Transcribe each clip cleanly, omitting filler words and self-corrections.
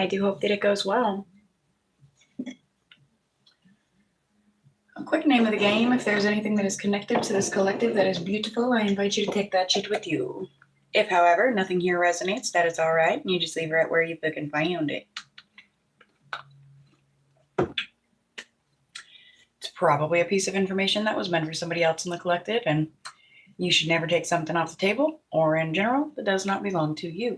I do hope that it goes well. A quick name of the game: if there's anything that is connected to this collective that is beautiful, I invite you to take that shit with you. If, however, nothing here resonates, that is all right. You just leave it right where you fucking found it. It's probably a piece of information that was meant for somebody else in the collective, and you should never take something off the table, or in general, that does not belong to you.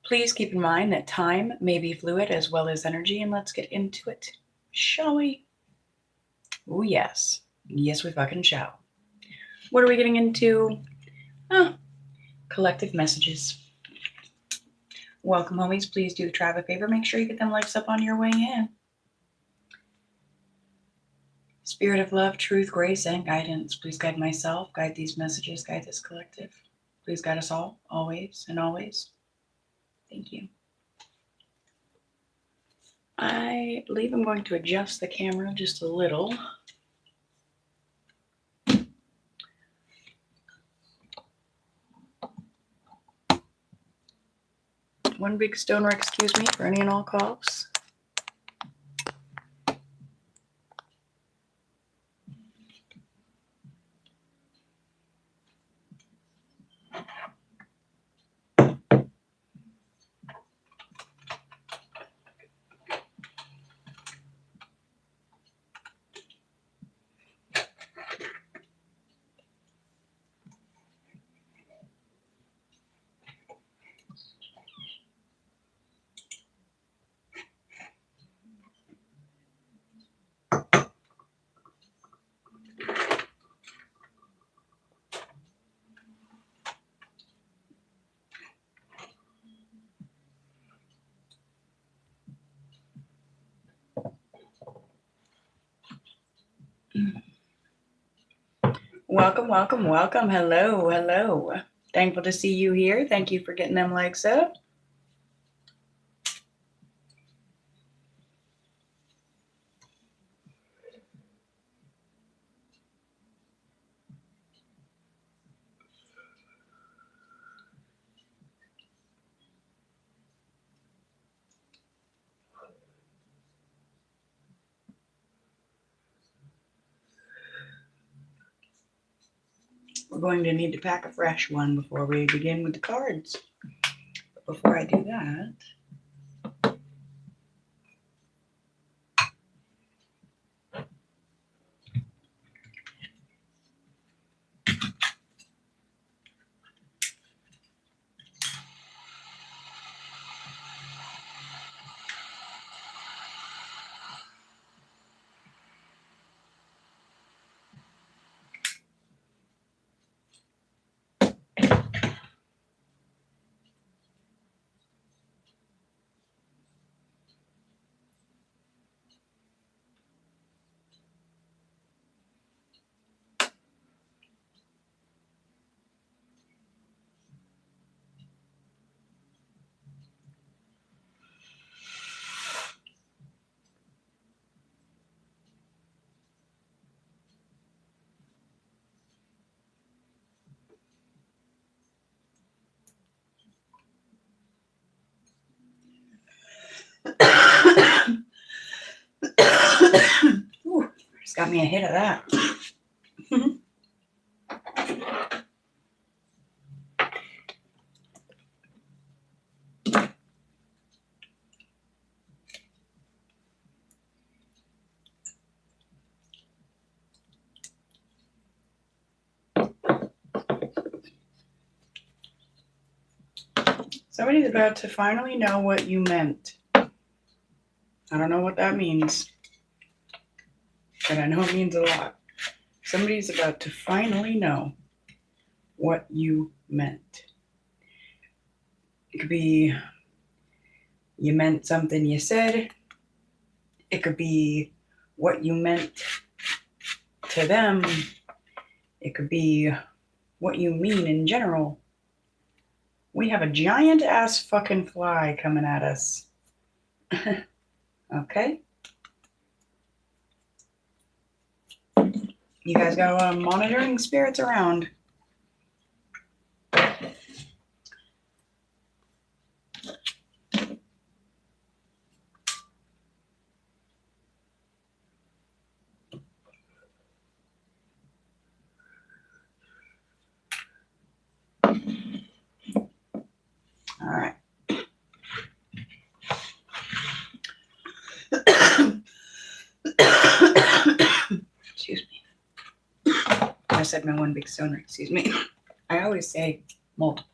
Please keep in mind that time may be fluid as well as energy, and let's get into it, shall we? Oh, yes. Yes, we fucking shall. What are we getting into? Collective messages. Welcome, homies. Please do Trav a favor. Make sure you get them likes up on your way in. Spirit of love, truth, grace, and guidance. Please guide myself, guide these messages, guide this collective. Please guide us all, always and always. Thank you. I believe I'm going to adjust the camera just a little. One big stoner, excuse me for any and all coughs. Welcome, welcome, welcome. Hello, hello. Thankful to see you here. Thank you for getting them likes up. We're going to need to pack a fresh one before we begin with the cards. But before I do that, ooh, just got me a hit of that. Somebody's about to finally know what you meant. I don't know what that means, but I know it means a lot. Somebody's about to finally know what you meant. It could be you meant something you said. It could be what you meant to them. It could be what you mean in general. We have a giant ass fucking fly coming at us. Okay? You guys go monitoring spirits around. said my one big stoner, excuse me. I always say multiple.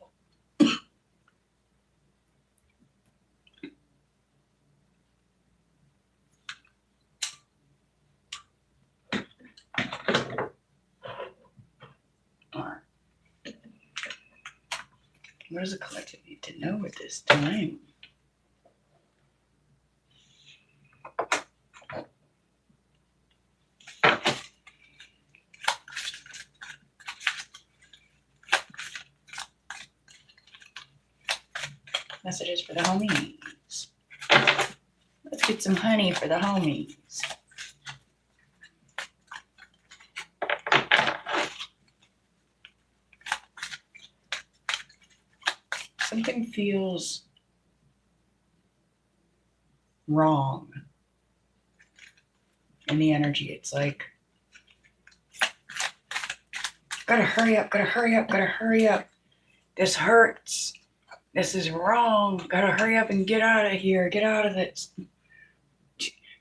What does the collective need to know at this time? Messages for the homies. Let's get some honey for the homies. Something feels wrong in the energy. It's like, gotta hurry up, gotta hurry up, gotta hurry up. This hurts. This is wrong. Gotta hurry up and get out of here. Get out of this.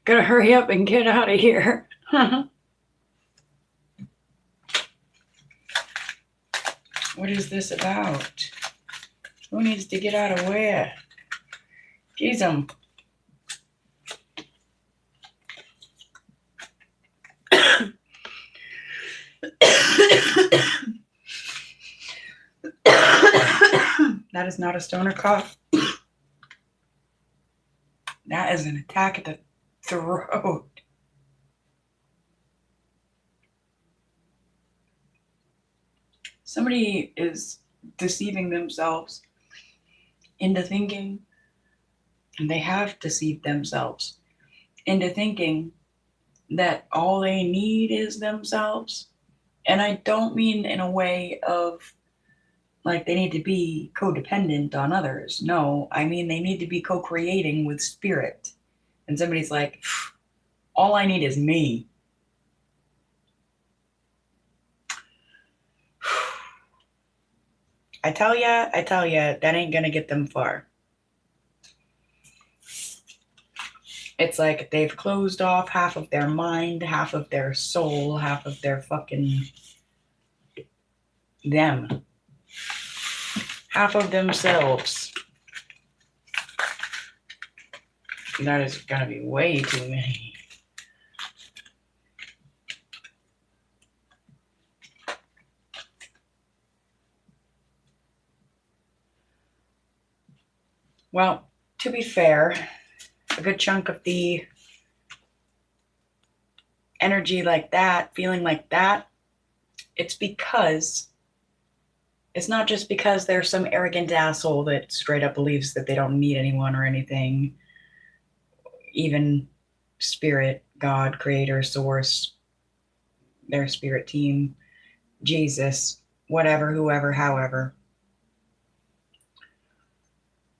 Gotta hurry up and get out of here. What is this about? Who needs to get out of where? Jeez, That is not a stoner cough. That is an attack at the throat. Somebody is deceiving themselves into thinking, and they have deceived themselves into thinking that all they need is themselves. And I don't mean in a way of like they need to be codependent on others. No, I mean they need to be co-creating with spirit. And somebody's like, all I need is me. I tell ya, that ain't gonna get them far. It's like they've closed off half of their mind, half of their soul, half of their fucking them. Half of themselves. That is gonna be way too many. Well, to be fair, a good chunk of the energy like that, feeling like that, it's not just because there's some arrogant asshole that straight up believes that they don't need anyone or anything, even spirit, God, creator, source, their spirit team, Jesus, whatever, whoever, however.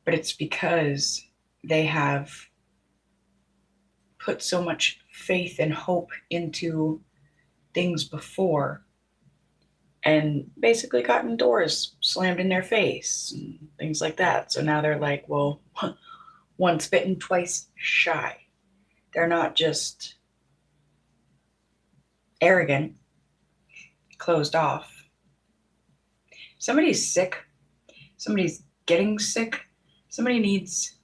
But it's because they have put so much faith and hope into things before and basically gotten doors slammed in their face and things like that. So now they're like, well, once bitten, twice shy. They're not just arrogant, closed off. Somebody's sick. Somebody's getting sick. Somebody needs...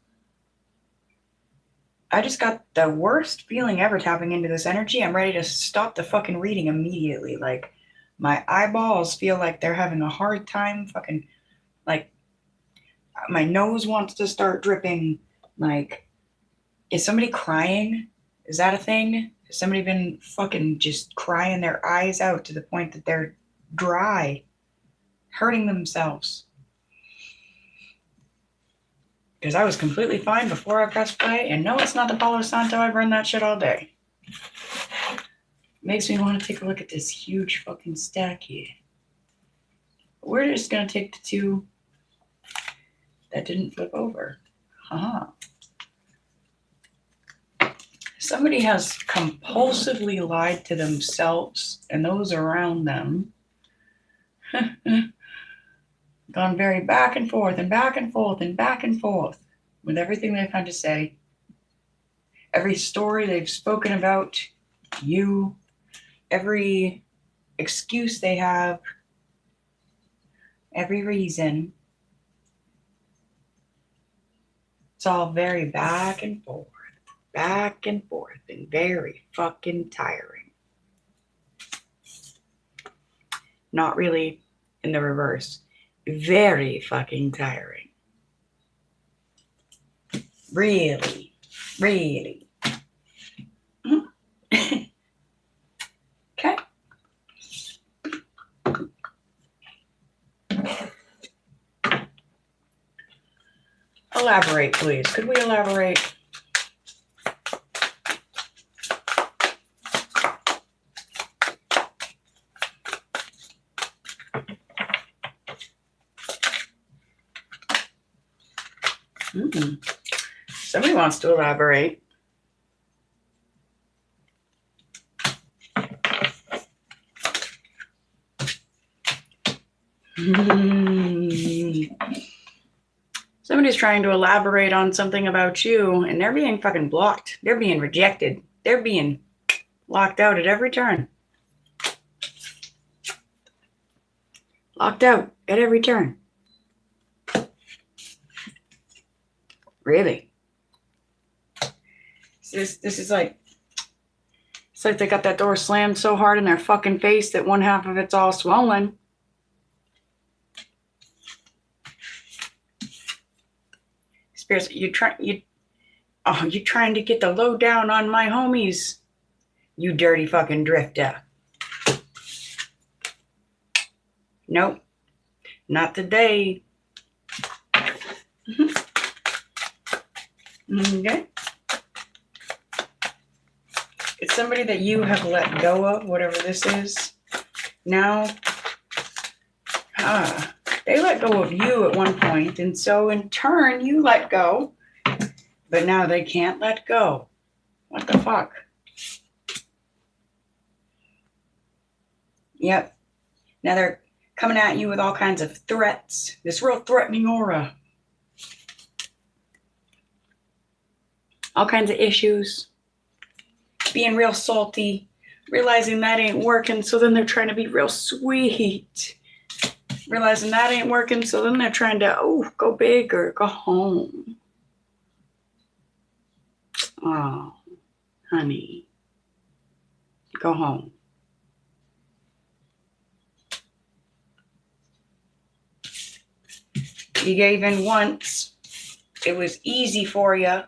I just got the worst feeling ever tapping into this energy. I'm ready to stop the fucking reading immediately. Like, my eyeballs feel like they're having a hard time fucking... Like, my nose wants to start dripping. Like, is somebody crying? Is that a thing? Has somebody been fucking just crying their eyes out to the point that they're dry, hurting themselves? Because I was completely fine before I pressed play, and no, it's not the Palo Santo. I've run that shit all day. Makes me want to take a look at this huge fucking stack here. We're just going to take the two that didn't flip over. Somebody has compulsively lied to themselves and those around them. Gone very back and forth and back and forth and back and forth with everything they've had to say. Every story they've spoken about you, every excuse they have, every reason. It's all very back and forth, and very fucking tiring. Not really in the reverse. Very fucking tiring. Really. Okay. Elaborate, please. Could we elaborate? Somebody wants to elaborate. Somebody's trying to elaborate on something about you, and they're being fucking blocked. They're being rejected. They're being locked out at every turn. Locked out at every turn. Really? This is like, it's like they got that door slammed so hard in their fucking face that one half of it's all swollen. Spirits, you trying to get the low down on my homies, you dirty fucking drifter. Nope, not today. Okay. It's somebody that you have let go of, whatever this is. Now, they let go of you at one point, and so in turn, you let go. But now they can't let go. What the fuck? Yep. Now they're coming at you with all kinds of threats. This real threatening aura. All kinds of issues. Being real salty. Realizing that ain't working, so then they're trying to be real sweet. Realizing that ain't working, so then they're trying to, go big or go home. Oh, honey. Go home. You gave in once. It was easy for you.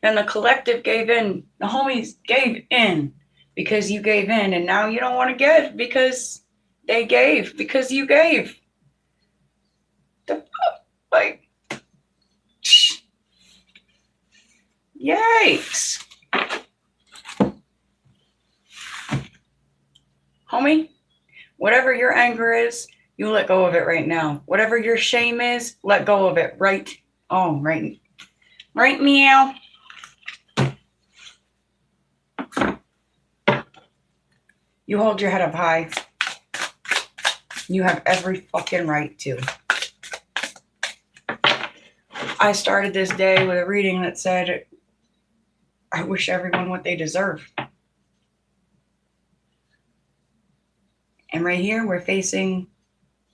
Then the collective gave in. The homies gave in because you gave in. And now you don't want to give because they gave. Because you gave. The fuck? Like, yikes. Homie, whatever your anger is, you let go of it right now. Whatever your shame is, let go of it right. Oh, right. Right, meow. You hold your head up high. You have every fucking right to. I started this day with a reading that said, I wish everyone what they deserve. And right here, we're facing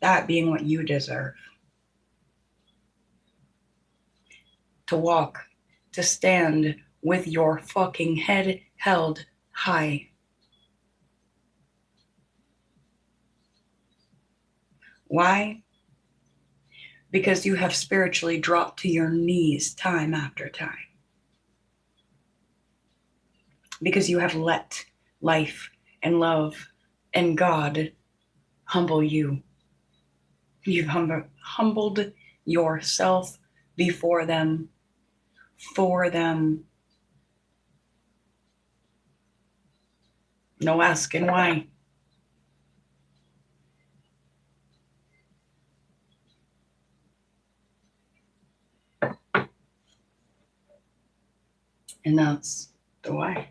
that being what you deserve. To walk, to stand with your fucking head held high. Why? Because you have spiritually dropped to your knees time after time. Because you have let life and love and God humble you. You've humbled yourself before them, for them. No asking why. And that's the why.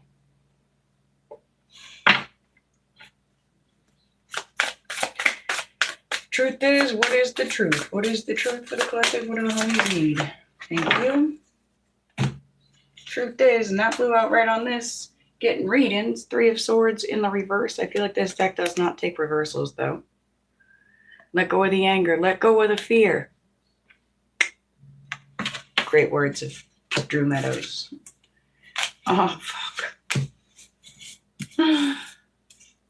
Truth is, what is the truth? What is the truth for the collective? What do the homies need? Thank you. Truth is, and that blew out right on this. getting readings. 3 of Swords in the reverse. I feel like this deck does not take reversals, though. Let go of the anger. Let go of the fear. Great words of Drew Meadows. Oh, fuck.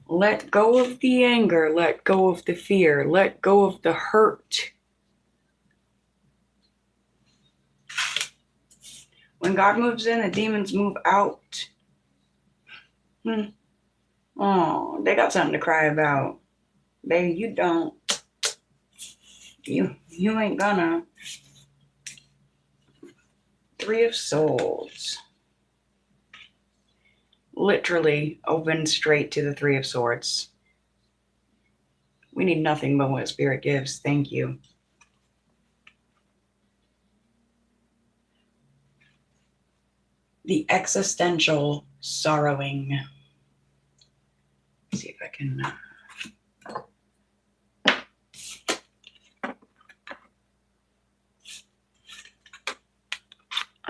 Let go of the anger. Let go of the fear. Let go of the hurt. When God moves in, the demons move out. Oh, they got something to cry about. Baby, you don't. You ain't gonna. 3 of Swords. Literally opened straight to the 3 of Swords. We need nothing but what Spirit gives. Thank you. The existential sorrowing. Let's see if I can.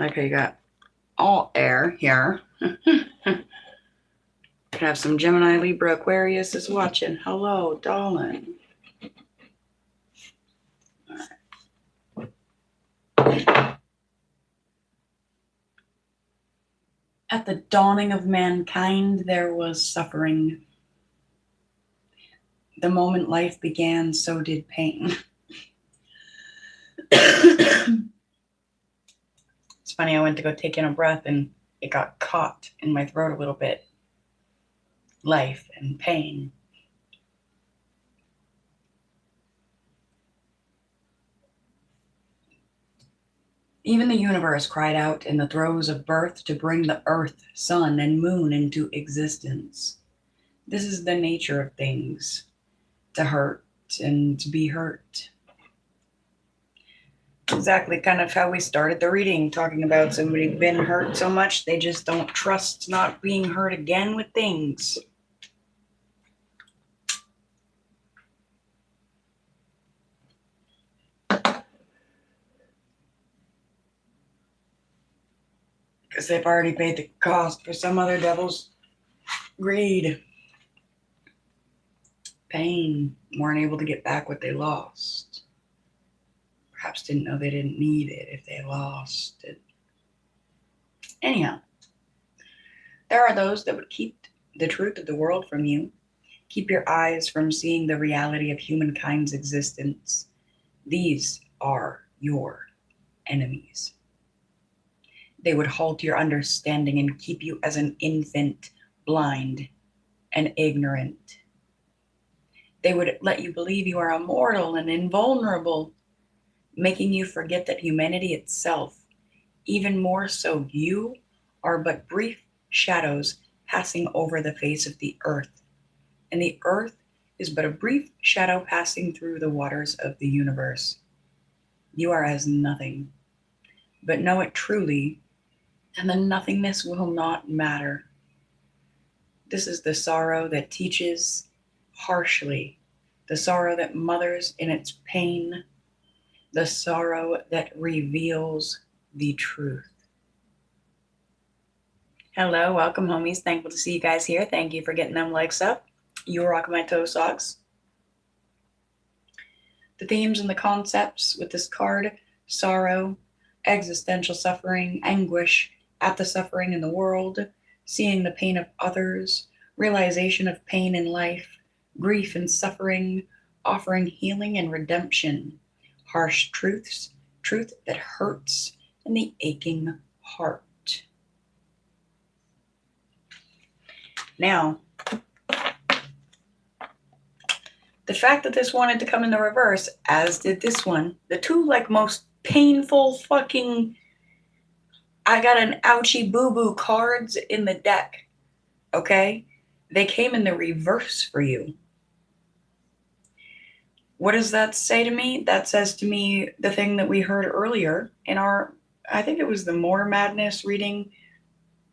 Okay, you got all air here. Could have some Gemini, Libra, Aquarius is watching. Hello, darling. All right. At the dawning of mankind, there was suffering. The moment life began, so did pain. It's funny, I went to go take in a breath and it got caught in my throat a little bit. Life and pain. Even the universe cried out in the throes of birth to bring the earth, sun, and moon into existence. This is the nature of things, to hurt and to be hurt. Exactly kind of how we started the reading, talking about somebody been hurt so much they just don't trust not being hurt again with things. Because they've already paid the cost for some other devil's greed. Pain, weren't able to get back what they lost. Perhaps didn't know they didn't need it if they lost it. Anyhow, there are those that would keep the truth of the world from you. Keep your eyes from seeing the reality of humankind's existence. These are your enemies. They would halt your understanding and keep you as an infant, blind and ignorant. They would let you believe you are immortal and invulnerable, making you forget that humanity itself, even more so you, are but brief shadows passing over the face of the earth. And the earth is but a brief shadow passing through the waters of the universe. You are as nothing, but know it truly, and the nothingness will not matter. This is the sorrow that teaches harshly, the sorrow that mothers in its pain, the sorrow that reveals the truth. Hello, welcome homies. Thankful to see you guys here. Thank you for getting them likes up. You're rocking my toe socks. The themes and the concepts with this card: sorrow, existential suffering, anguish at the suffering in the world, seeing the pain of others, realization of pain in life, grief and suffering, offering healing and redemption, harsh truths, truth that hurts, and the aching heart. Now, the fact that this wanted to come in the reverse, as did this one, the two most painful fucking, I got an ouchie boo-boo cards in the deck, okay? They came in the reverse for you. What does that say to me? That says to me the thing that we heard earlier in our, I think it was the More Madness reading,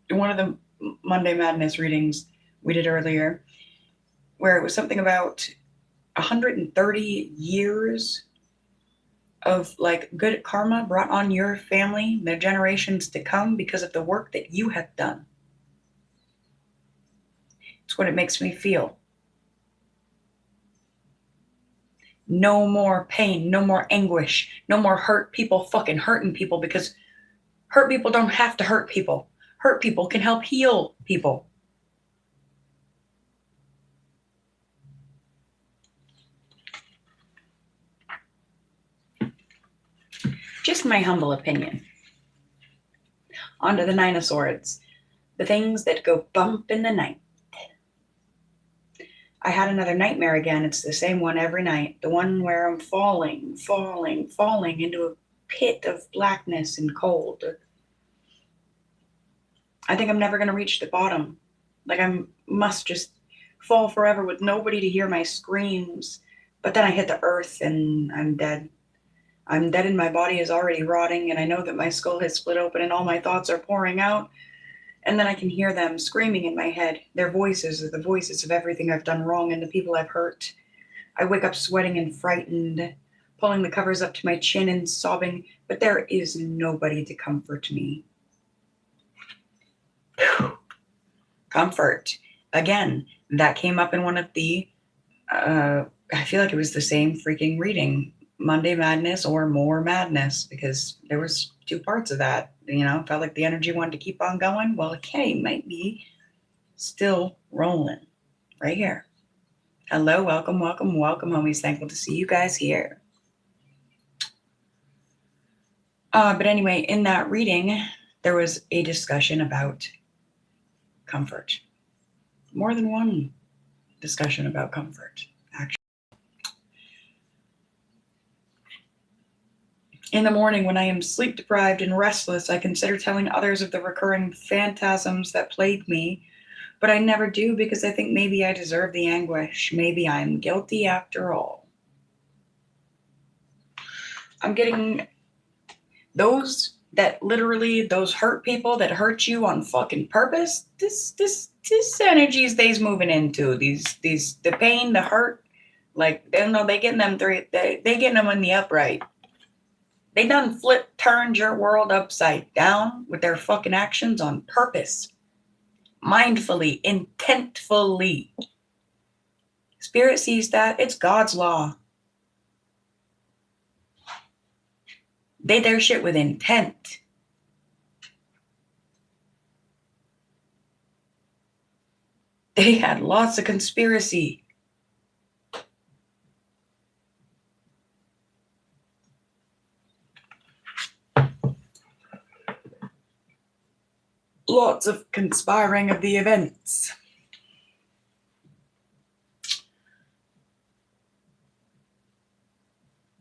one of the Monday Madness readings we did earlier, where it was something about 130 years of good karma brought on your family, the generations to come, because of the work that you have done. It's what it makes me feel. No more pain, no more anguish, no more hurt people fucking hurting people, because hurt people don't have to hurt people. Hurt people can help heal people. Just my humble opinion. Onto the Nine of Swords. The things that go bump in the night. I had another nightmare again. It's the same one every night. The one where I'm falling into a pit of blackness and cold. I think I'm never going to reach the bottom. Like I must just fall forever with nobody to hear my screams. But then I hit the earth and I'm dead. I'm dead and my body is already rotting, and I know that my skull has split open and all my thoughts are pouring out. And then I can hear them screaming in my head. Their voices are the voices of everything I've done wrong and the people I've hurt. I wake up sweating and frightened, pulling the covers up to my chin and sobbing, but there is nobody to comfort me. Comfort. Again, that came up in one of the, I feel like it was the same freaking reading. Monday Madness or More Madness, because there was 2 parts of that. Felt like the energy wanted to keep on going. Well, okay, might be still rolling right here. Hello, welcome, homies. Thankful to see you guys here. But anyway, in that reading, there was a discussion about comfort. More than one discussion about comfort, actually. In the morning, when I am sleep deprived and restless, I consider telling others of the recurring phantasms that plague me, but I never do because I think maybe I deserve the anguish. Maybe I'm guilty after all. I'm getting those hurt people that hurt you on fucking purpose. This energy stays moving into the pain, the hurt. Like they getting them they getting them in the upright. They done turned your world upside down with their fucking actions on purpose. Mindfully, intentfully. Spirit sees that. It's God's law. They their shit with intent. They had lots of conspiracy. Lots of conspiring of the events.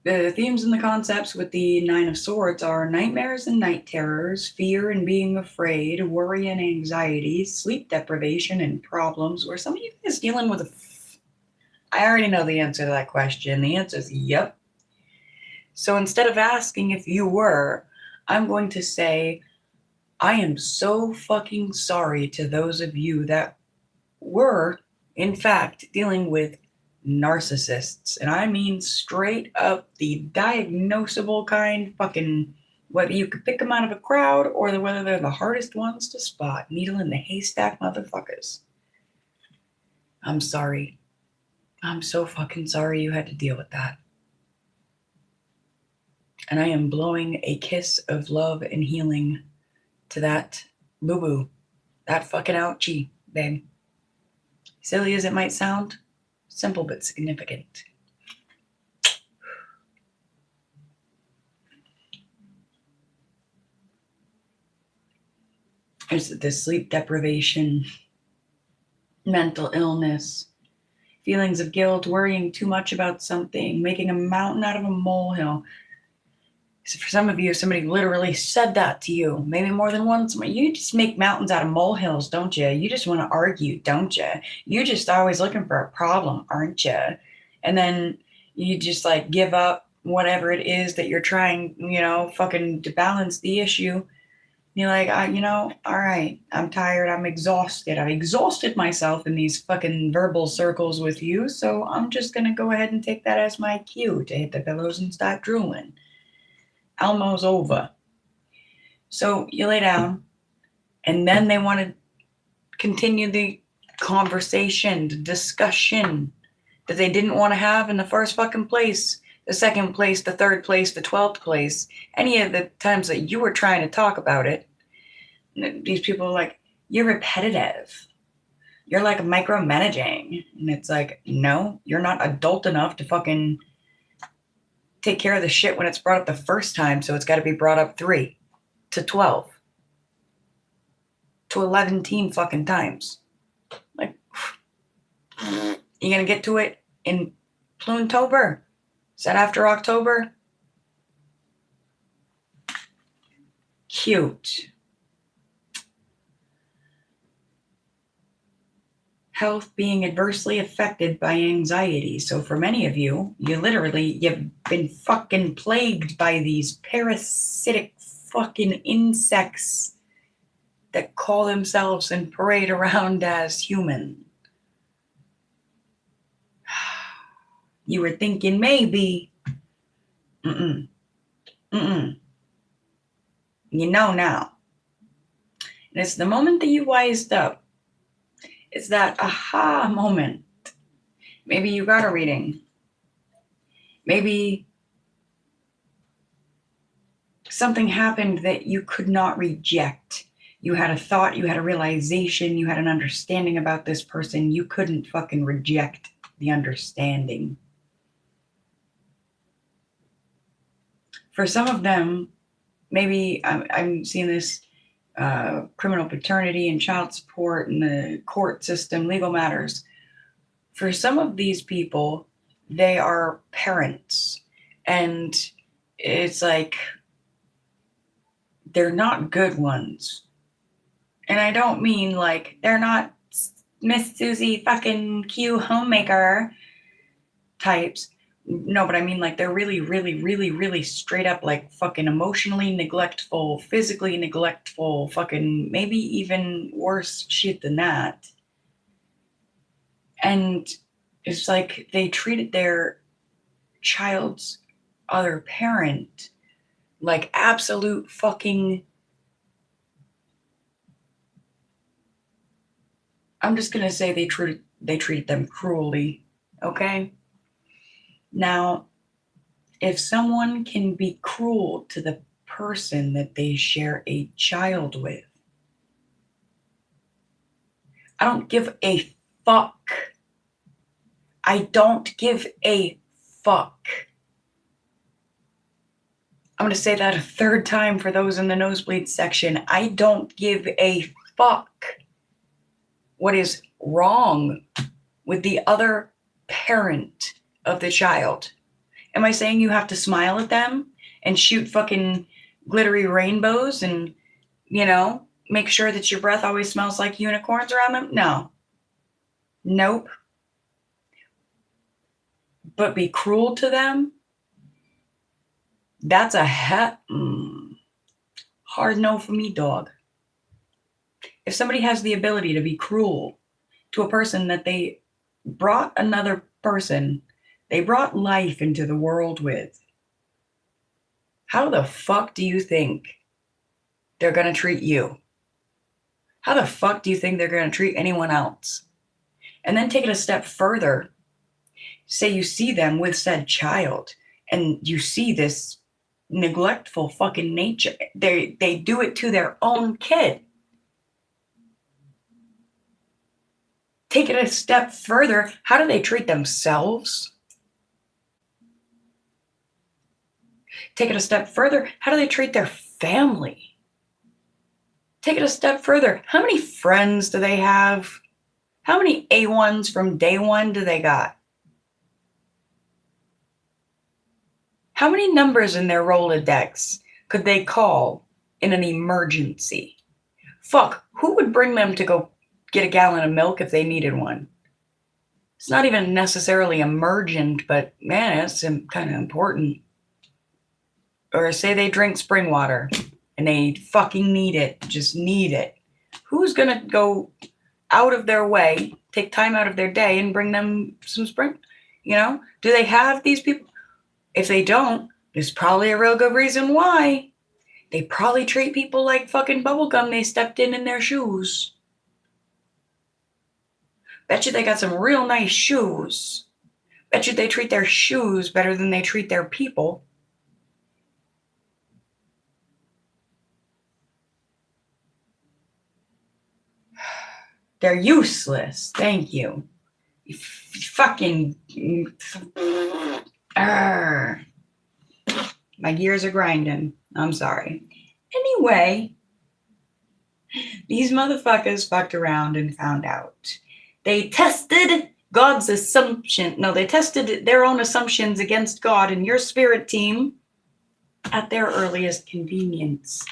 The themes and the concepts with the Nine of Swords are nightmares and night terrors, fear and being afraid, worry and anxiety, sleep deprivation and problems. Were some of you guys dealing with I already know the answer to that question. The answer is yep. So instead of asking if you were, I'm going to say, I am so fucking sorry to those of you that were, in fact, dealing with narcissists. And I mean straight up the diagnosable kind, fucking, whether you could pick them out of a crowd or whether they're the hardest ones to spot, needle in the haystack motherfuckers. I'm sorry. I'm so fucking sorry you had to deal with that. And I am blowing a kiss of love and healing to that boo-boo, that fucking ouchie, babe. Silly as it might sound, simple but significant. There's the sleep deprivation, mental illness, feelings of guilt, worrying too much about something, making a mountain out of a molehill. So for some of you, somebody literally said that to you, maybe more than once. You just make mountains out of molehills, don't you? You just want to argue, don't you? You're just always looking for a problem, aren't you? And then you just like give up whatever it is that you're trying, fucking to balance the issue. You're like, all right, I'm tired. I'm exhausted. I've exhausted myself in these fucking verbal circles with you. So I'm just going to go ahead and take that as my cue to hit the pillows and start drooling. Almost over. So you lay down, and then they want to continue the conversation, the discussion that they didn't want to have in the first fucking place, the second place, the third place, the 12th place, any of the times that you were trying to talk about it, these people are like, you're repetitive. You're like micromanaging. And it's like, no, you're not adult enough to fucking take care of the shit when it's brought up the first time. So it's got to be brought up 3 to 12 to 11 fucking times. Like, you gonna get to it in Pluntober? Is that after October? Cute. Health being adversely affected by anxiety. So for many of you, you've been fucking plagued by these parasitic fucking insects that call themselves and parade around as human. You were thinking maybe. You know now. And it's the moment that you wised up. It's that aha moment. Maybe you got a reading. Maybe something happened that you could not reject. You had a thought, you had a realization, you had an understanding about this person. You couldn't fucking reject the understanding. For some of them, maybe I'm seeing this criminal paternity and child support and the court system, legal matters. For some of these people, they are parents. And it's like, they're not good ones. And I don't mean like, they're not Miss Susie fucking Q homemaker types. No, but I mean like they're really, really, really, really straight up like fucking emotionally neglectful, physically neglectful, fucking maybe even worse shit than that. And it's like they treated their child's other parent like absolute fucking, I'm just gonna say they treated them cruelly, okay? Now, if someone can be cruel to the person that they share a child with, I don't give a fuck. I don't give a fuck. I'm going to say that a third time for those in the nosebleed section. I don't give a fuck what is wrong with the other parent of the child. Am I saying you have to smile at them and shoot fucking glittery rainbows and, make sure that your breath always smells like unicorns around them? No. Nope. But be cruel to them? That's a hard no for me, dog. If somebody has the ability to be cruel to a person that they brought another person, they brought life into the world with, how the fuck do you think they're going to treat you? How the fuck do you think they're going to treat anyone else? And then take it a step further. Say you see them with said child and you see this neglectful fucking nature. They do it to their own kid. Take it a step further. How do they treat themselves? Take it a step further. How do they treat their family? Take it a step further. How many friends do they have? How many A1s from day one do they got? How many numbers in their Rolodex could they call in an emergency? Fuck, who would bring them to go get a gallon of milk if they needed one? It's not even necessarily emergent, but man, it's kind of important. Or say they drink spring water and they fucking need it, just need it. Who's gonna go out of their way, take time out of their day and bring them some spring? Do they have these people? If they don't, there's probably a real good reason why. They probably treat people like fucking bubblegum they stepped in their shoes. Bet you they got some real nice shoes. Bet you they treat their shoes better than they treat their people. They're useless. Thank you. You fucking... Arrgh. My gears are grinding. I'm sorry. Anyway, these motherfuckers fucked around and found out. They tested God's assumption. No, they tested their own assumptions against God and your spirit team at their earliest convenience.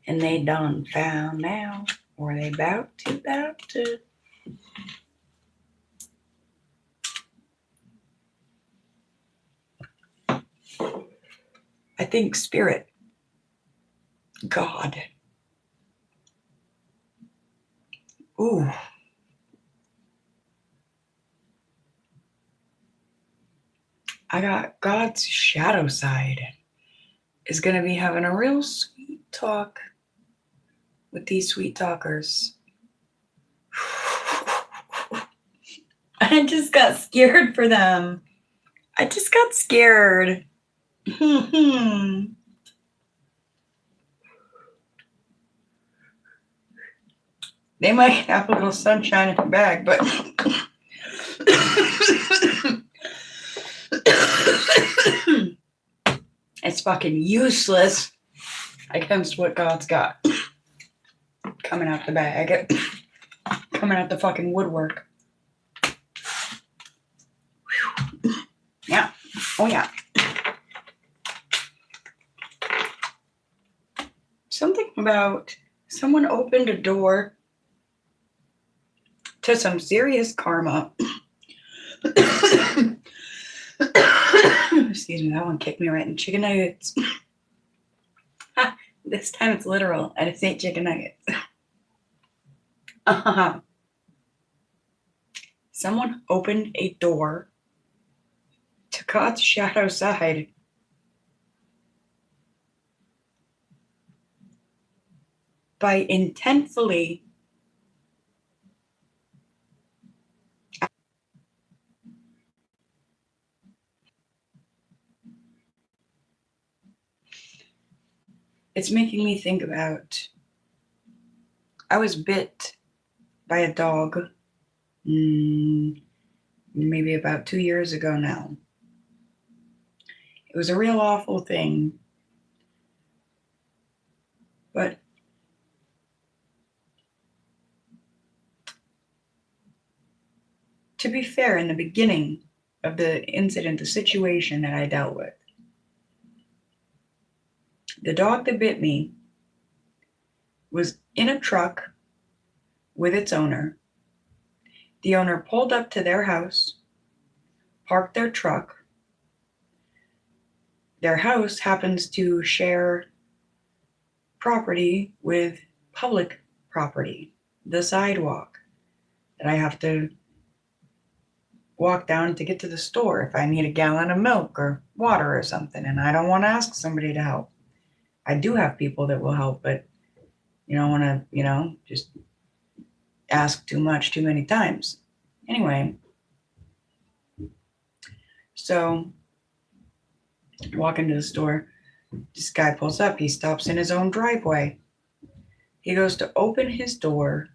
And they done found out, or they about to. I think spirit, God. Ooh. I got God's shadow side is going to be having a real sweet talk with these sweet talkers. I just got scared for them. I just got scared. They might have a little sunshine in the bag, but it's fucking useless against what God's got coming out the bag, coming out the fucking woodwork. Yeah. Oh, yeah. Something about someone opened a door to some serious karma. Excuse me, that one kicked me right in chicken nuggets. This time it's literal. I just ate chicken nuggets. Someone opened a door to God's shadow side. By intentfully it's making me think about, I was bit by a dog maybe about 2 years ago now. It was a real awful thing. But to be fair, in the beginning of the incident, the situation that I dealt with, the dog that bit me was in a truck with its owner. The owner pulled up to their house, parked their truck. Their house happens to share property with public property, the sidewalk that I have to walk down to get to the store if I need a gallon of milk or water or something, and I don't want to ask somebody to help. I do have people that will help, but you don't want to, just ask too much too many times. Anyway, so I walk into the store. This guy pulls up. He stops in his own driveway. He goes to open his door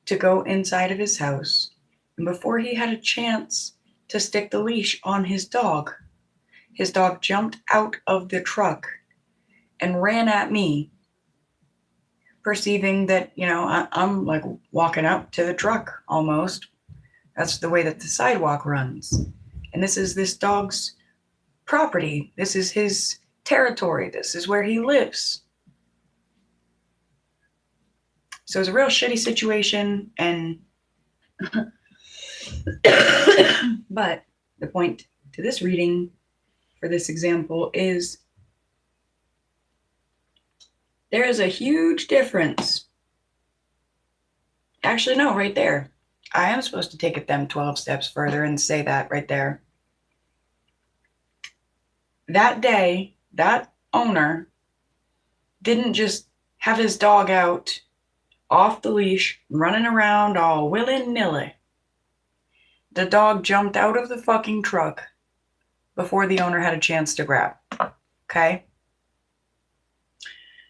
to go inside of his house. And before he had a chance to stick the leash on his dog jumped out of the truck and ran at me, perceiving that, I'm like walking up to the truck almost. That's the way that the sidewalk runs. And this is this dog's property. This is his territory. This is where he lives. So it's a real shitty situation. And but the point to this reading for this example is there is a huge difference. Actually, no, right there. I am supposed to take it them 12 steps further and say that right there. That day, that owner didn't just have his dog out off the leash, running around all willy-nilly. The dog jumped out of the fucking truck before the owner had a chance to grab. Okay?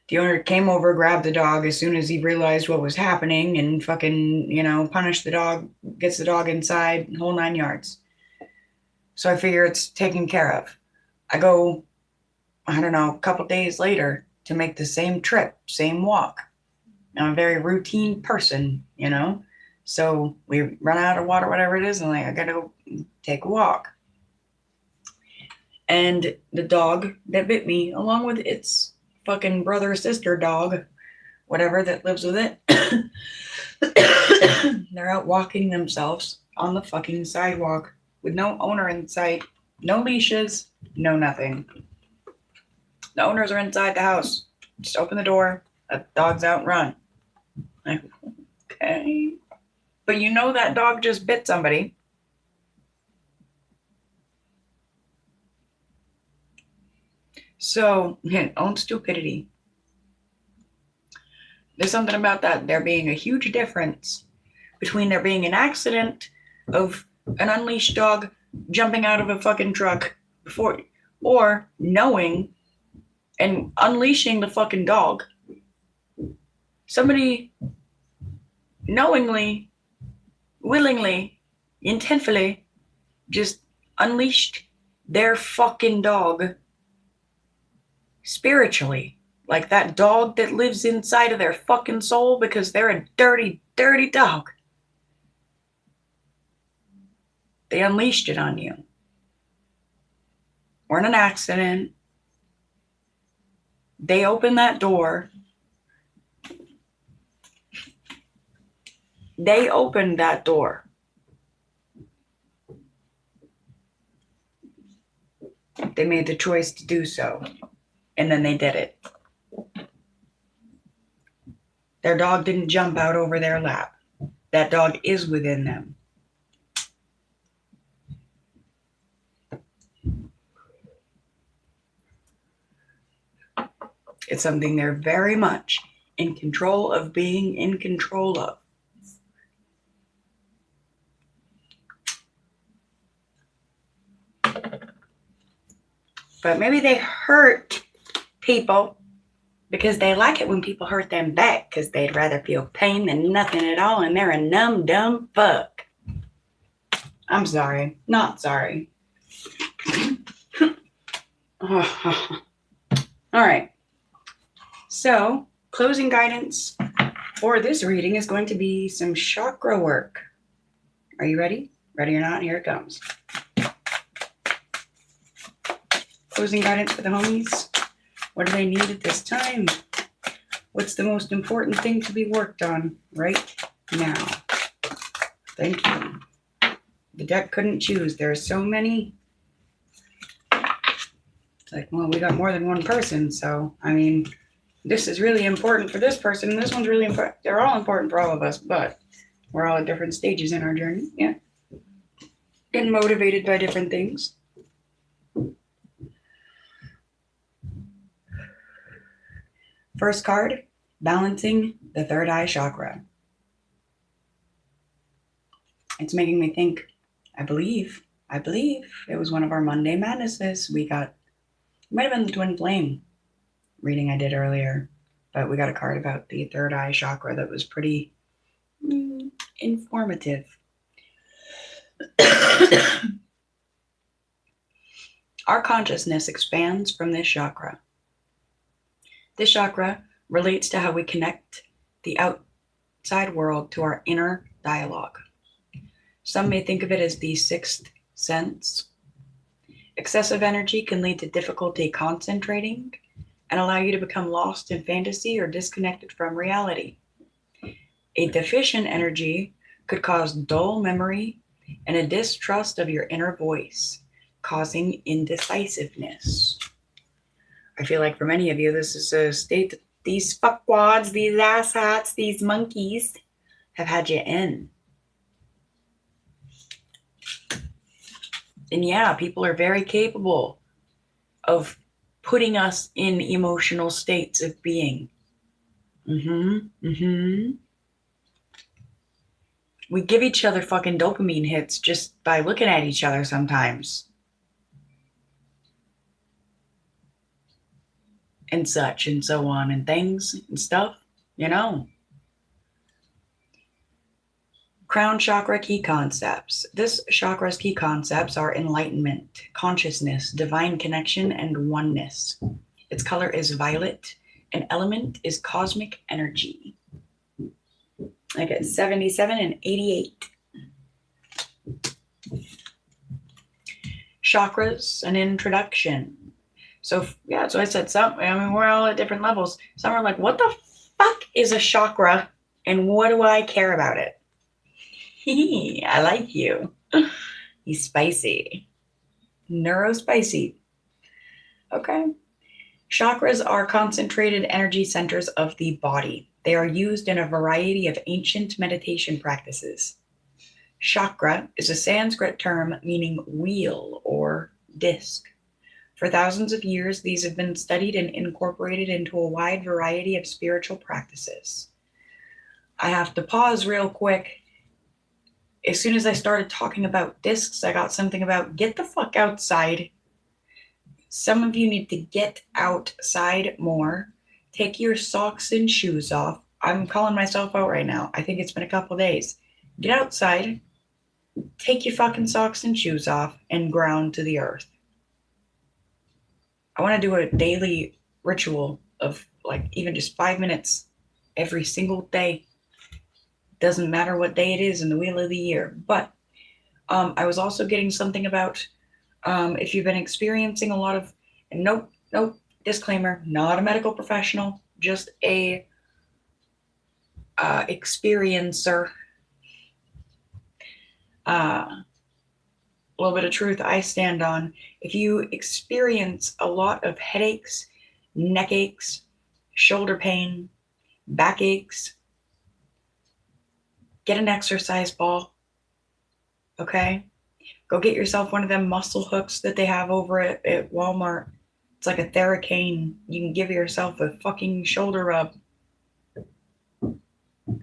The owner came over, grabbed the dog as soon as he realized what was happening and fucking, punished the dog, gets the dog inside, whole 9 yards. So I figure it's taken care of. I go, I don't know, a couple days later to make the same trip, same walk. I'm a very routine person, So we run out of water, whatever it is, and I gotta go take a walk. And the dog that bit me, along with its fucking brother or sister dog, whatever that lives with it, they're out walking themselves on the fucking sidewalk with no owner in sight, no leashes, no nothing. The owners are inside the house. Just open the door, let the dogs out and run. Like, okay. But that dog just bit somebody. So, again, own stupidity. There's something about that. There being a huge difference between there being an accident of an unleashed dog jumping out of a fucking truck before, or knowing and unleashing the fucking dog. Somebody knowingly, willingly, intentfully just unleashed their fucking dog spiritually. Like that dog that lives inside of their fucking soul because they're a dirty, dirty dog. They unleashed it on you. Weren't an accident. They opened that door. They opened that door. They made the choice to do so. And then they did it. Their dog didn't jump out over their lap. That dog is within them. It's something they're very much in control of being in control of. But maybe they hurt people because they like it when people hurt them back because they'd rather feel pain than nothing at all, and they're a numb, dumb fuck. I'm sorry. Not sorry. All right. So, closing guidance for this reading is going to be some chakra work. Are you ready? Ready or not? Here it comes. Closing guidance for the homies. What do they need at this time? What's the most important thing to be worked on right now? Thank you. The deck couldn't choose. There are so many. It's like, well, we got more than one person. So, this is really important for this person. And this one's really important. They're all important for all of us, but we're all at different stages in our journey. Yeah. Getting motivated by different things. First card, balancing the third eye chakra. It's making me think, I believe it was one of our Monday Madnesses. It might have been the Twin Flame reading I did earlier, but we got a card about the third eye chakra that was pretty informative. Our consciousness expands from this chakra. This chakra relates to how we connect the outside world to our inner dialogue. Some may think of it as the sixth sense. Excessive energy can lead to difficulty concentrating and allow you to become lost in fantasy or disconnected from reality. A deficient energy could cause dull memory and a distrust of your inner voice, causing indecisiveness. I feel like for many of you, this is a state that these fuckwads, these asshats, these monkeys have had you in. And yeah, people are very capable of putting us in emotional states of being. We give each other fucking dopamine hits just by looking at each other sometimes. And such and so on and things and stuff, you know. Crown chakra key concepts. This chakra's key concepts are enlightenment, consciousness, divine connection, and oneness. Its color is violet. An element is cosmic energy. I get 77 and 88. Chakras, an introduction. So yeah, so I said we're all at different levels. Some are like, what the fuck is a chakra and what do I care about it? I like you. He's spicy. Neurospicy. Okay. Chakras are concentrated energy centers of the body. They are used in a variety of ancient meditation practices. Chakra is a Sanskrit term meaning wheel or disc. For thousands of years, these have been studied and incorporated into a wide variety of spiritual practices. I have to pause real quick. As soon as I started talking about discs, I got something about get the fuck outside. Some of you need to get outside more. Take your socks and shoes off. I'm calling myself out right now. I think it's been a couple days. Get outside. Take your fucking socks and shoes off and ground to the earth. I want to do a daily ritual of like even just 5 minutes every single day. Doesn't matter what day it is in the wheel of the year. But I was also getting something about if you've been experiencing a lot of, and nope, disclaimer, not a medical professional, just a experiencer. A little bit of truth I stand on. If you experience a lot of headaches, neck aches, shoulder pain, back aches, get an exercise ball. Okay? Go get yourself one of them muscle hooks that they have over at Walmart. It's like a Theracane. You can give yourself a fucking shoulder rub.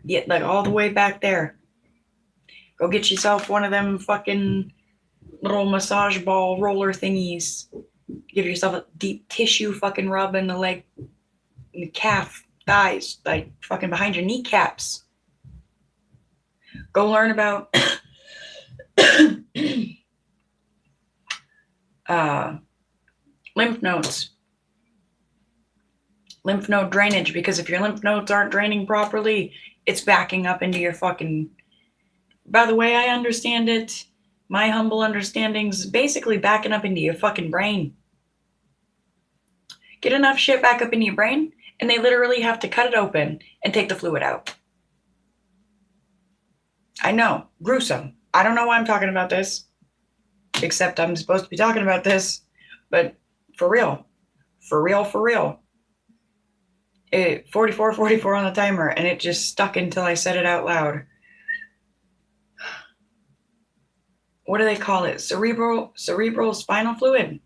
Get like all the way back there. Go get yourself one of them fucking little massage ball roller thingies. Give yourself a deep tissue fucking rub in the leg, in the calf, thighs, like fucking behind your kneecaps. Go learn about lymph nodes. Lymph node drainage, because if your lymph nodes aren't draining properly, it's backing up into your fucking... By the way I understand it, my humble understanding's basically backing up into your fucking brain. Get enough shit back up into your brain, and they literally have to cut it open and take the fluid out. I know, gruesome. I don't know why I'm talking about this, except I'm supposed to be talking about this, but for real. 44 on the timer, and it just stuck until I said it out loud. What do they call it? Cerebral spinal fluid.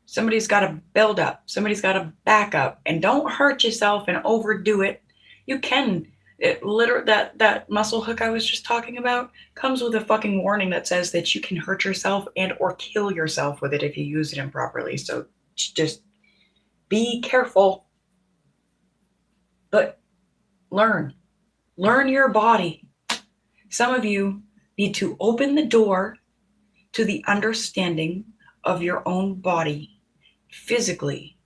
Somebody's got to build up. Somebody's got to back up. And don't hurt yourself and overdo it. You can. That muscle hook I was just talking about comes with a fucking warning that says that you can hurt yourself and or kill yourself with it if you use it improperly. So just be careful. But learn your body. Some of you need to open the door to the understanding of your own body physically.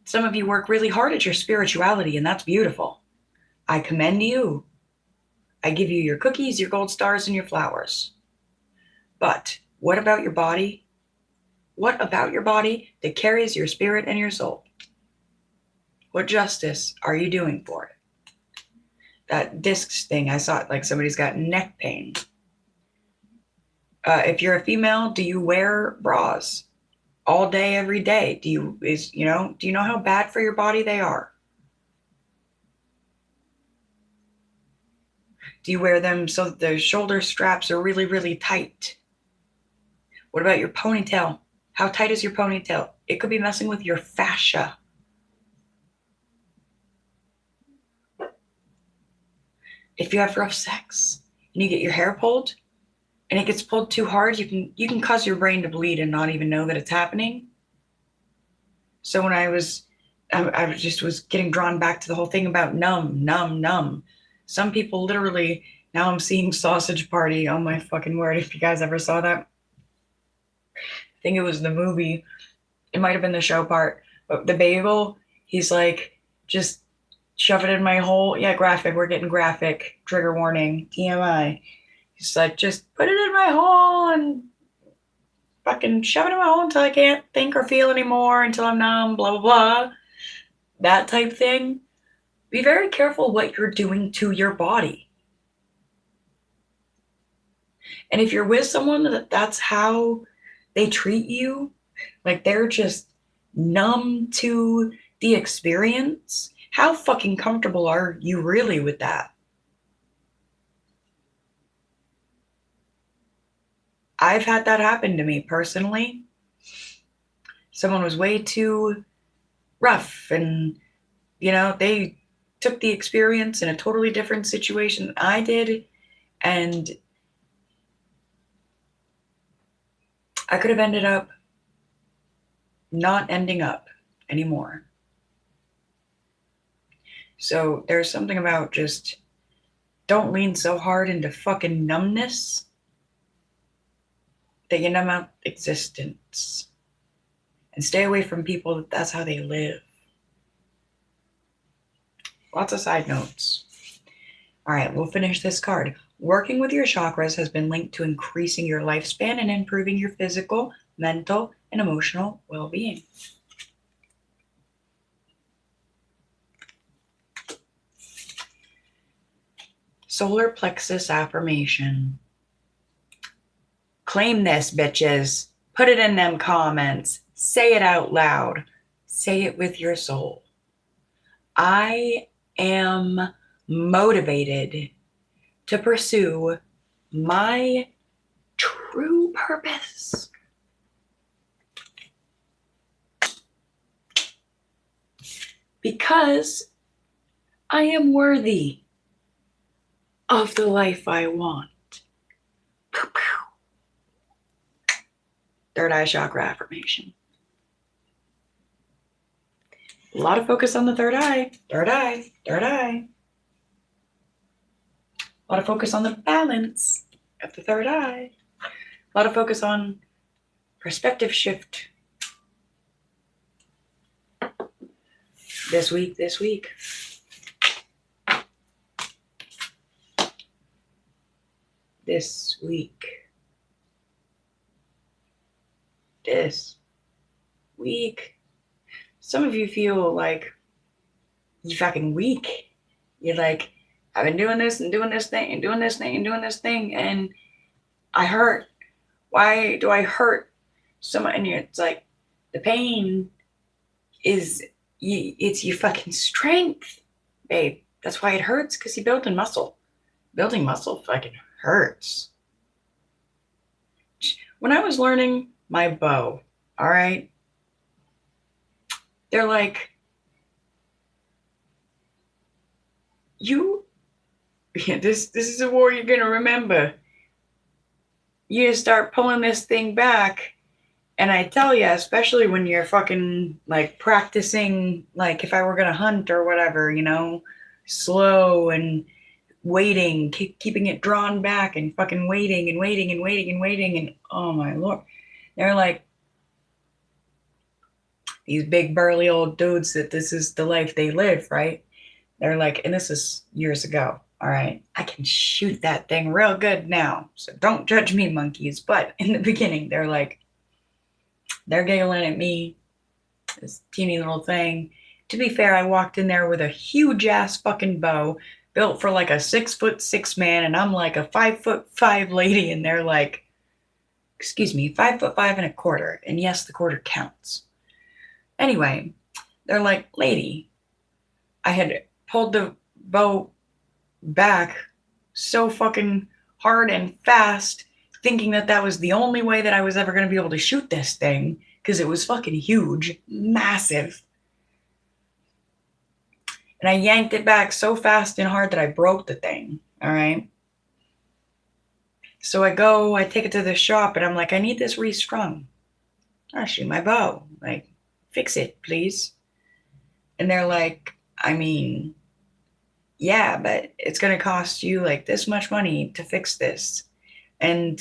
Some of you work really hard at your spirituality, and that's beautiful. I commend you. I give you your cookies, your gold stars, and your flowers. But what about your body? What about your body that carries your spirit and your soul? What justice are you doing for it? That discs thing, I saw it like somebody's got neck pain. If you're a female, do you wear bras all day, every day? Do you know how bad for your body they are? Do you wear them so that the shoulder straps are really, really tight? What about your ponytail? How tight is your ponytail? It could be messing with your fascia. If you have rough sex, and you get your hair pulled and it gets pulled too hard, you can cause your brain to bleed and not even know that it's happening. So when I just was getting drawn back to the whole thing about numb, numb, numb. Some people literally, now I'm seeing Sausage Party. Oh my fucking word. If you guys ever saw that, I think it was the movie. It might have been the show part, but the bagel, he's like, just shove it in my hole. Yeah, graphic. We're getting graphic. Trigger warning. TMI. He's like, just put it in my hole and fucking shove it in my hole until I can't think or feel anymore, until I'm numb, blah, blah, blah. That type thing. Be very careful what you're doing to your body. And if you're with someone that's how they treat you, like they're just numb to the experience, how fucking comfortable are you really with that? I've had that happen to me personally. Someone was way too rough and, they took the experience in a totally different situation than I did. And I could have ended up not ending up anymore. So there's something about just don't lean so hard into fucking numbness that you numb out existence. And stay away from people that's how they live. Lots of side notes. All right, we'll finish this card. Working with your chakras has been linked to increasing your lifespan and improving your physical, mental, and emotional well-being. Solar plexus affirmation. Claim this, bitches. Put it in them comments. Say it out loud. Say it with your soul. I am motivated to pursue my true purpose. Because I am worthy of the life I want. Third eye chakra affirmation. A lot of focus on the third eye, third eye, third eye. A lot of focus on the balance of the third eye. A lot of focus on perspective shift. This week. This week. Some of you feel like you're fucking weak. You're like, I've been doing this and doing this thing and doing this thing and doing this thing, and I hurt. Why do I hurt so much? And it's like, the pain is, it's your fucking strength, babe. That's why it hurts, because you're building muscle. Building muscle fucking hurts. When I was learning my bow, all right, they're like, this is a war you're gonna remember. You start pulling this thing back, and I tell you, especially when you're fucking like practicing, like if I were gonna hunt or whatever, slow and waiting, keeping it drawn back and fucking waiting and waiting and waiting and waiting, and oh my lord, they're like these big burly old dudes that this is the life they live, right? They're like, and this is years ago, all right? I can shoot that thing real good now, so don't judge me, monkeys. But in the beginning, they're like, they're giggling at me, this teeny little thing. To be fair, I walked in there with a huge ass fucking bow, built for like a 6'6" man, and I'm like a 5'5" lady, and they're like, 5'5.25", and yes, the quarter counts. Anyway, they're like, lady, I had pulled the bow back so fucking hard and fast, thinking that was the only way that I was ever going to be able to shoot this thing, because it was fucking huge, massive. And I yanked it back so fast and hard that I broke the thing, all right? So I take it to the shop, and I'm like, I need this restrung. I shoot my bow. Like, fix it, please. And they're like, I mean, yeah, but it's going to cost you like this much money to fix this. And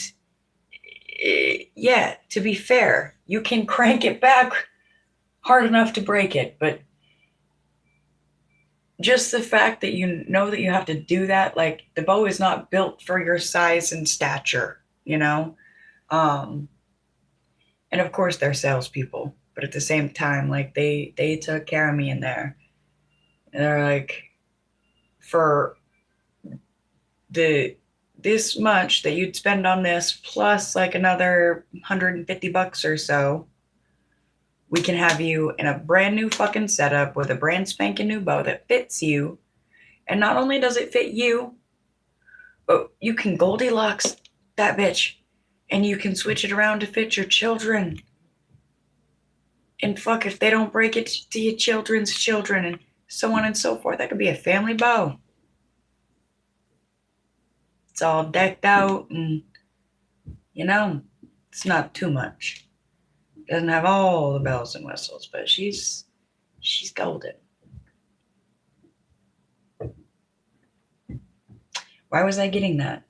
yeah, to be fair, you can crank it back hard enough to break it, but just the fact that you know that you have to do that, like the bow is not built for your size and stature, you know? Um, and of course they're salespeople, but at the same time, like they took care of me in there. And they're like, for the this much that you'd spend on this plus like another $150 or so, we can have you in a brand new fucking setup with a brand spanking new bow that fits you. And not only does it fit you, but you can Goldilocks that bitch, and you can switch it around to fit your children. And fuck, if they don't break it, to your children's children, and so on and so forth. That could be a family bow. It's all decked out, and you know, it's not too much. Doesn't have all the bells and whistles, but she's golden. Why was I getting that?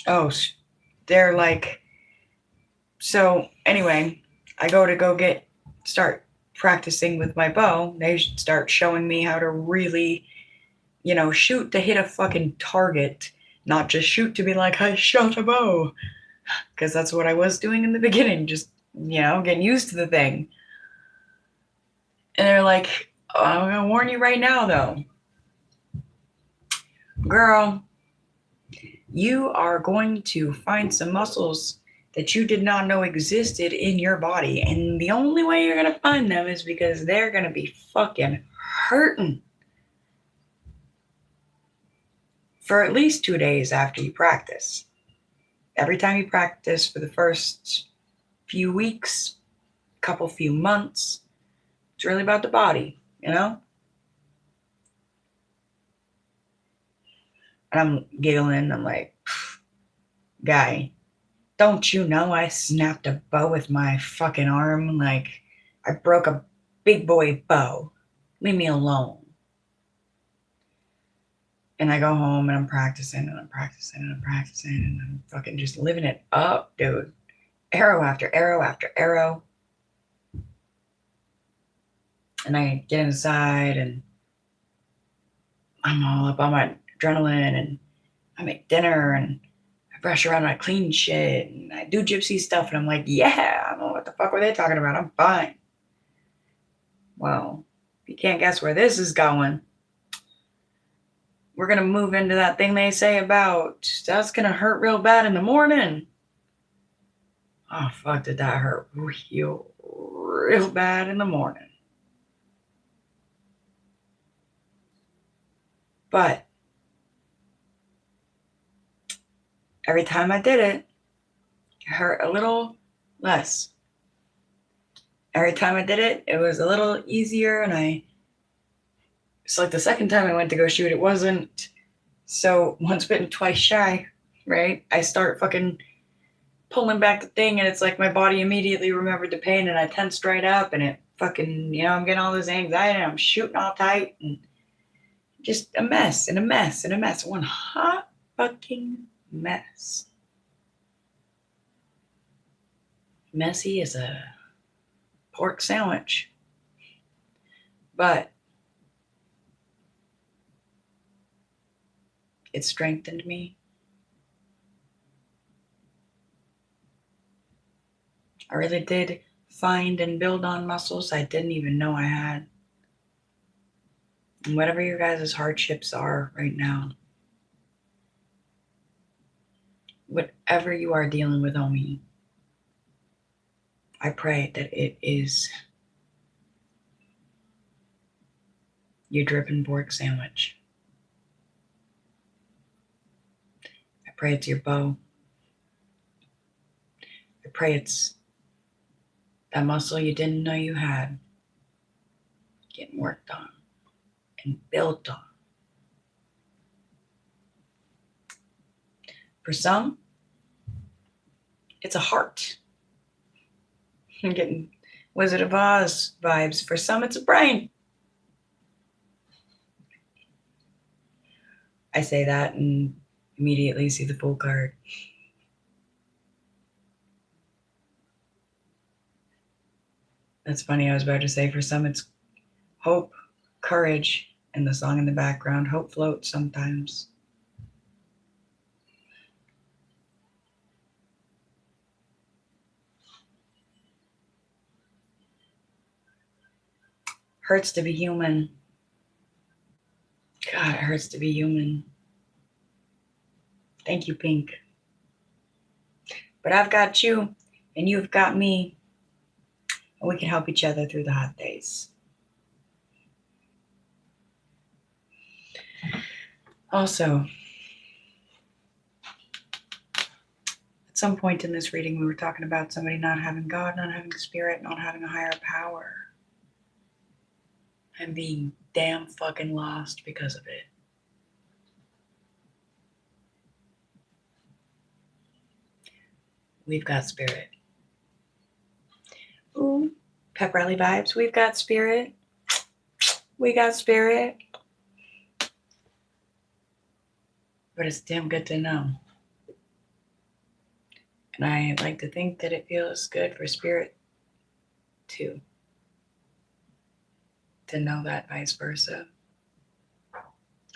Oh, they're like, so anyway, I go start practicing with my bow. They start showing me how to really, shoot to hit a fucking target, not just shoot to be like, I shot a bow. Because that's what I was doing in the beginning, just, getting used to the thing. And they're like, oh, I'm going to warn you right now, though. Girl, you are going to find some muscles that you did not know existed in your body. And the only way you're going to find them is because they're going to be fucking hurting for at least 2 days after you practice. Every time you practice for the first few weeks, few months, it's really about the body, And I'm giggling. I'm like, guy, don't you know I snapped a bow with my fucking arm? Like, I broke a big boy bow. Leave me alone. And I go home and I'm practicing and I'm practicing and I'm practicing and I'm fucking just living it up, dude. Arrow after arrow after arrow. And I get inside and I'm all up on my adrenaline and I make dinner and I brush around and I clean shit and I do gypsy stuff and I'm like, yeah, I don't know what the fuck were they talking about. I'm fine. Well, you can't guess where this is going. We're going to move into that thing they say about that's going to hurt real bad in the morning. Oh, fuck, did that hurt real bad in the morning. But every time I did it, it hurt a little less. Every time I did it, it was a little easier, and it's like the second time I went to go shoot, it wasn't so once bitten, twice shy, right? I start fucking pulling back the thing, and it's like my body immediately remembered the pain, and I tensed right up, and it fucking, I'm getting all this anxiety, and I'm shooting all tight, and just a mess, and a mess, and a mess. One hot fucking mess. Messy as a pork sandwich. But it strengthened me. I really did find and build on muscles I didn't even know I had. And whatever your guys' hardships are right now, whatever you are dealing with, Omi, I pray that it is your dripping pork sandwich. I pray it's your bow. I pray it's that muscle you didn't know you had getting worked on and built on. For some, it's a heart. I'm getting Wizard of Oz vibes. For some, it's a brain. I say that and immediately see the Fool card. That's funny. I was about to say for some, it's hope, courage, and the song in the background. Hope floats sometimes. Hurts to be human. God, it hurts to be human. Thank you, Pink. But I've got you, and you've got me, and we can help each other through the hot days. Also, at some point in this reading, we were talking about somebody not having God, not having spirit, not having a higher power, and being damn fucking lost because of it. We've got spirit. Ooh, pep rally vibes. We've got spirit. We got spirit. But it's damn good to know. And I like to think that it feels good for spirit too. To know that vice versa.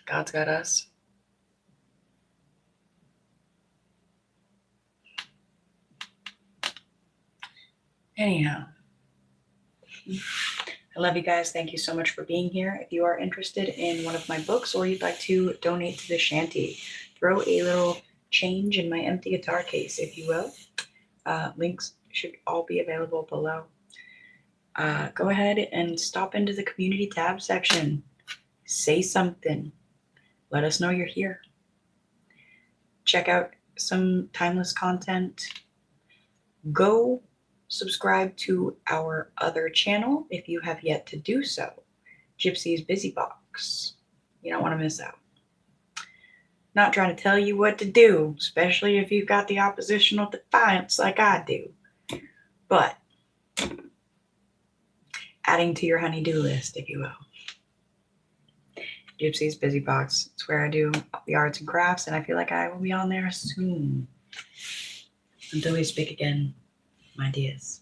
God's got us. Anyhow, I love you guys. Thank you so much for being here. If you are interested in one of my books or you'd like to donate to the Shanty, throw a little change in my empty guitar case, if you will. Links should all be available below. Go ahead and stop into the community tab section. Say something. Let us know you're here. Check out some timeless content. Go subscribe to our other channel if you have yet to do so. Gypsy's Busy Box. You don't want to miss out. Not trying to tell you what to do, especially if you've got the oppositional defiance like I do. But adding to your honey-do list, if you will. Gypsy's Busy Box. It's where I do the arts and crafts, and I feel like I will be on there soon. Until we speak again, my dears.